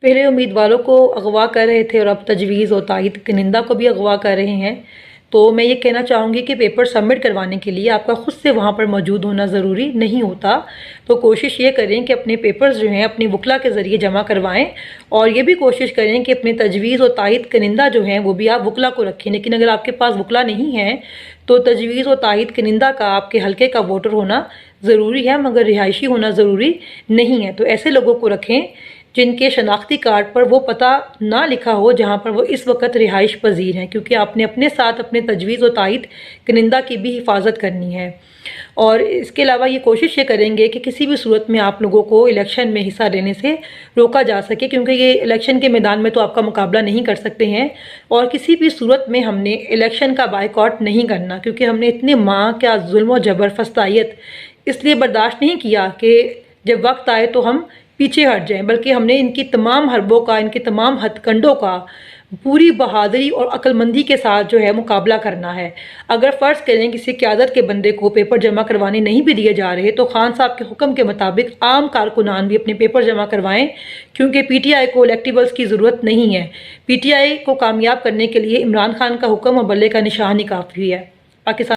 पहले उम्मीदवारों को अगवा कर रहे थे और अब तजवीज़ और तायद कनिंदा को भी अगवा कर रहे हैं। तो मैं ये कहना चाहूँगी कि पेपर सबमिट करवाने के लिए आपका ख़ुद से वहाँ पर मौजूद होना ज़रूरी नहीं होता। तो कोशिश ये करें कि अपने पेपर्स जो हैं अपनी वकला के ज़रिए जमा करवाएं, और ये भी कोशिश करें कि अपने तजवीज़ और तायद कनिंदा जो हैं वो भी आप वकला को रखें। लेकिन अगर आपके पास वकला नहीं है तो तजवीज़ और तायद कनिंदा का आपके हल्के का वोटर होना ज़रूरी है, मगर रिहायशी होना ज़रूरी नहीं है। तो ऐसे लोगों को रखें जिनके शनाख्ती कार्ड पर वो पता ना लिखा हो जहाँ पर वो इस वक्त रिहाइश पजीर हैं, क्योंकि आपने अपने साथ अपने तजवीज़ और तायद कनिंदा की भी हिफाजत करनी है। और इसके अलावा ये कोशिश ये करेंगे कि किसी भी सूरत में आप लोगों को इलेक्शन में हिस्सा लेने से रोका जा सके, क्योंकि ये इलेक्शन के मैदान में तो आपका मुकाबला नहीं कर सकते हैं। और किसी भी सूरत में हमने इलेक्शन का बाइकआउट नहीं करना, क्योंकि हमने इतने माह क्या जुल्म और जबर फस्तायत इसलिए बर्दाश्त नहीं किया कि जब वक्त आए तो हम पीछे हट जाएं, बल्कि हमने इनकी तमाम हरबों का, इनके तमाम हथकंडों का पूरी बहादुरी और अक्लमंदी के साथ जो है मुकाबला करना है। अगर फ़र्ज़ करें किसी क़यादत के बंदे को पेपर जमा करवाने नहीं भी दिए जा रहे तो खान साहब के हुक्म के मुताबिक आम कारकुनान भी अपने पेपर जमा करवाएं, क्योंकि पीटीआई को इलेक्टिबल्स की ज़रूरत नहीं है। पीटीआई को कामयाब करने के लिए इमरान खान का हुक्म और बल्ले का निशान ही काफ़ी है। पाकिस्तान